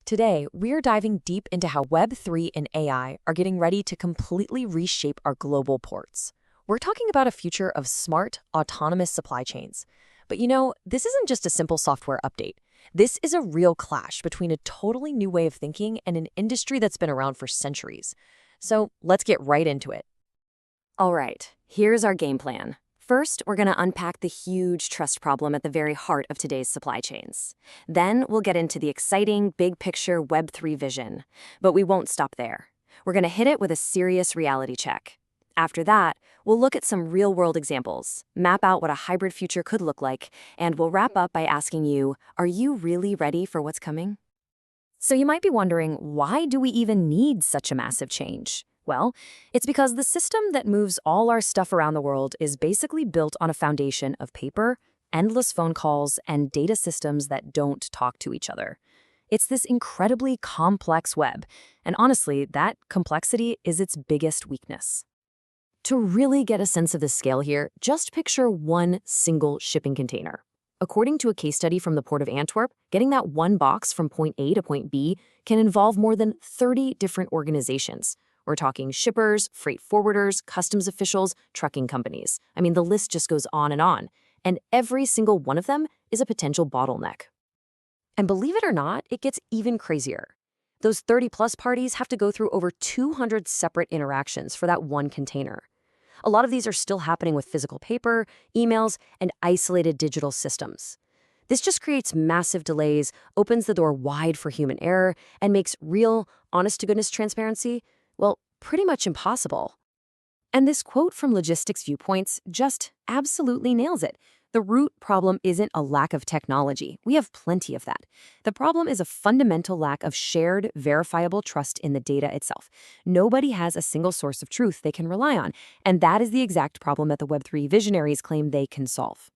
Today, we're diving deep into how Web3 and AI are getting ready to completely reshape our global ports. We're talking about a future of smart, autonomous supply chains. But this isn't just a simple software update. This is a real clash between a totally new way of thinking and an industry that's been around for centuries. So let's get right into it. All right, here's our game plan. First, we're going to unpack the huge trust problem at the very heart of today's supply chains. Then, we'll get into the exciting, big-picture Web3 vision. But we won't stop there. We're going to hit it with a serious reality check. After that, we'll look at some real-world examples, map out what a hybrid future could look like, and we'll wrap up by asking you, are you really ready for what's coming? So you might be wondering, why do we even need such a massive change? Well, it's because the system that moves all our stuff around the world is basically built on a foundation of paper, endless phone calls, and data systems that don't talk to each other. It's this incredibly complex web, and honestly, that complexity is its biggest weakness. To really get a sense of the scale here, just picture one single shipping container. According to a case study from the Port of Antwerp, getting that one box from point A to point B can involve more than 30 different organizations. We're talking shippers, freight forwarders, customs officials, trucking companies. I mean, the list just goes on. And every single one of them is a potential bottleneck. And believe it or not, it gets even crazier. Those 30-plus parties have to go through over 200 separate interactions for that one container. A lot of these are still happening with physical paper, emails, and isolated digital systems. This just creates massive delays, opens the door wide for human error, and makes real, honest-to-goodness transparency, well, pretty much impossible. And this quote from Logistics Viewpoints just absolutely nails it. The root problem isn't a lack of technology. We have plenty of that. The problem is a fundamental lack of shared, verifiable trust in the data itself. Nobody has a single source of truth they can rely on, and that is the exact problem that the Web3 visionaries claim they can solve.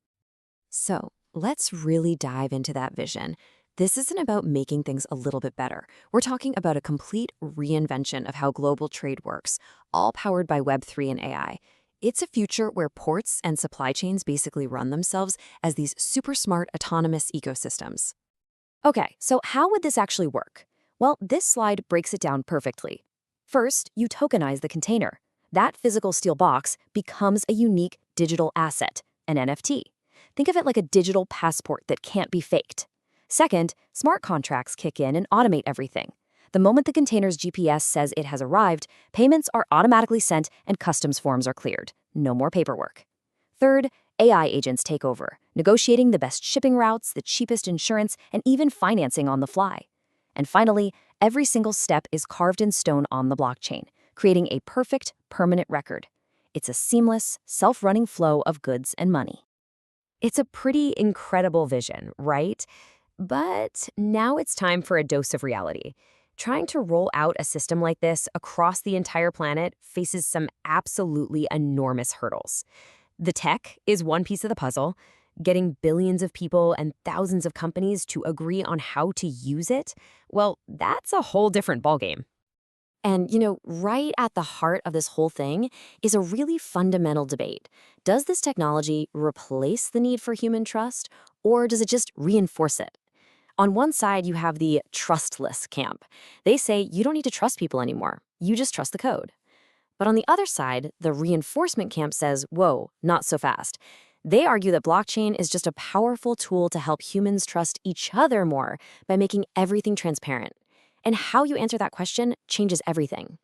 So, let's really dive into that vision. This isn't about making things a little bit better. We're talking about a complete reinvention of how global trade works, all powered by Web3 and AI. It's a future where ports and supply chains basically run themselves as these super smart autonomous ecosystems. Okay, so how would this actually work? Well, this slide breaks it down perfectly. First, you tokenize the container. That physical steel box becomes a unique digital asset, an NFT. Think of it like a digital passport that can't be faked. Second, smart contracts kick in and automate everything. The moment the container's GPS says it has arrived, payments are automatically sent and customs forms are cleared. No more paperwork. Third, AI agents take over, negotiating the best shipping routes, the cheapest insurance, and even financing on the fly. And finally, every single step is carved in stone on the blockchain, creating a perfect, permanent record. It's a seamless, self-running flow of goods and money. It's a pretty incredible vision, right? But now it's time for a dose of reality. Trying to roll out a system like this across the entire planet faces some absolutely enormous hurdles. The tech is one piece of the puzzle. Getting billions of people and thousands of companies to agree on how to use it, well, that's a whole different ballgame. And, right at the heart of this whole thing is a really fundamental debate. Does this technology replace the need for human trust, or does it just reinforce it? On one side, you have the trustless camp. They say you don't need to trust people anymore. You just trust the code. But on the other side, the reinforcement camp says, whoa, not so fast. They argue that blockchain is just a powerful tool to help humans trust each other more by making everything transparent. And how you answer that question changes everything.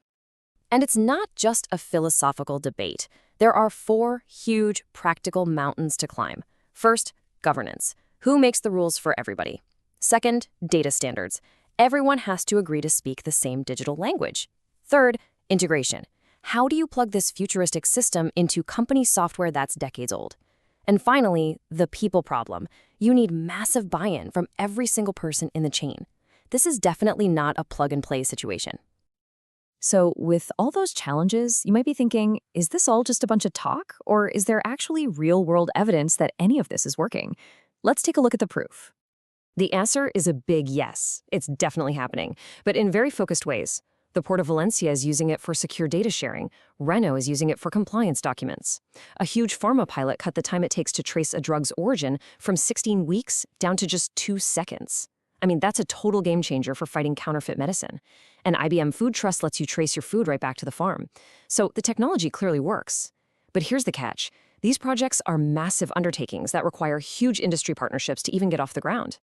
And it's not just a philosophical debate. There are 4 huge practical mountains to climb. First, governance. Who makes the rules for everybody? Second, data standards. Everyone has to agree to speak the same digital language. Third, integration. How do you plug this futuristic system into company software that's decades old? And finally, the people problem. You need massive buy-in from every single person in the chain. This is definitely not a plug-and-play situation. So with all those challenges, you might be thinking, is this all just a bunch of talk? Or is there actually real-world evidence that any of this is working? Let's take a look at the proof. The answer is a big yes. It's definitely happening, but in very focused ways. The Port of Valencia is using it for secure data sharing. Renault is using it for compliance documents. A huge pharma pilot cut the time it takes to trace a drug's origin from 16 weeks down to just 2 seconds. I mean, that's a total game changer for fighting counterfeit medicine. And IBM Food Trust lets you trace your food right back to the farm. So the technology clearly works. But here's the catch. These projects are massive undertakings that require huge industry partnerships to even get off the ground.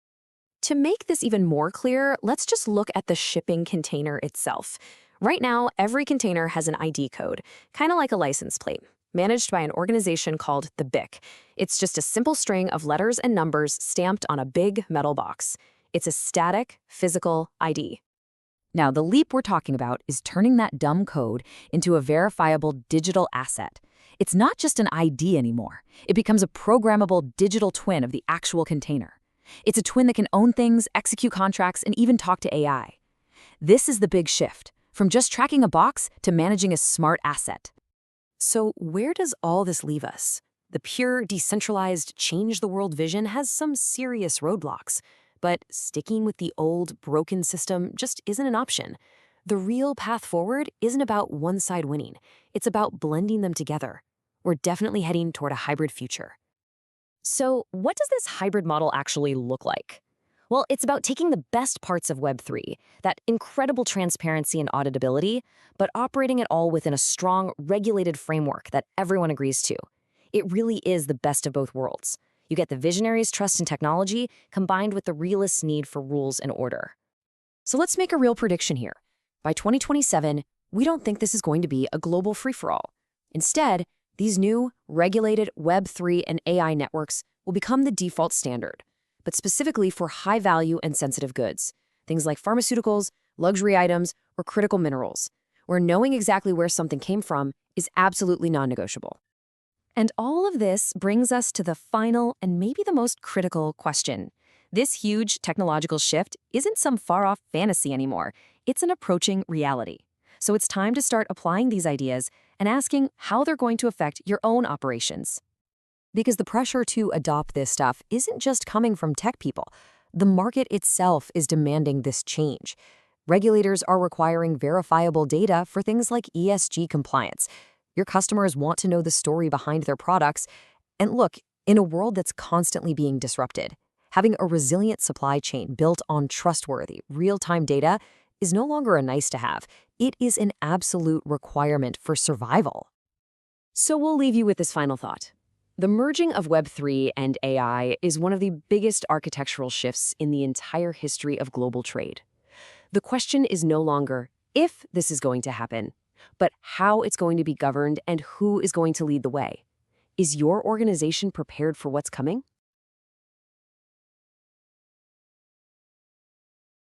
To make this even more clear, let's just look at the shipping container itself. Right now, every container has an ID code, kind of like a license plate, managed by an organization called the BIC. It's just a simple string of letters and numbers stamped on a big metal box. It's a static, physical ID. Now, the leap we're talking about is turning that dumb code into a verifiable digital asset. It's not just an ID anymore. It becomes a programmable digital twin of the actual container. It's a twin that can own things, execute contracts, and even talk to AI. This is the big shift, from just tracking a box to managing a smart asset. So where does all this leave us? The pure, decentralized, change-the-world vision has some serious roadblocks. But sticking with the old, broken system just isn't an option. The real path forward isn't about one side winning. It's about blending them together. We're definitely heading toward a hybrid future. So what does this hybrid model actually look like? Well, it's about taking the best parts of Web3, that incredible transparency and auditability, but operating it all within a strong, regulated framework that everyone agrees to. It really is the best of both worlds. You get the visionaries' trust in technology combined with the realists' need for rules and order. So let's make a real prediction here. By 2027, we don't think this is going to be a global free-for-all. Instead, these new, regulated Web3 and AI networks will become the default standard, but specifically for high-value and sensitive goods, things like pharmaceuticals, luxury items, or critical minerals, where knowing exactly where something came from is absolutely non-negotiable. And all of this brings us to the final and maybe the most critical question. This huge technological shift isn't some far-off fantasy anymore. It's an approaching reality. So it's time to start applying these ideas and asking how they're going to affect your own operations. Because the pressure to adopt this stuff isn't just coming from tech people. The market itself is demanding this change. Regulators are requiring verifiable data for things like ESG compliance. Your customers want to know the story behind their products. And look, in a world that's constantly being disrupted, having a resilient supply chain built on trustworthy, real-time data is no longer a nice-to-have. It is an absolute requirement for survival. So we'll leave you with this final thought. The merging of Web3 and AI is one of the biggest architectural shifts in the entire history of global trade. The question is no longer if this is going to happen, but how it's going to be governed and who is going to lead the way. Is your organization prepared for what's coming?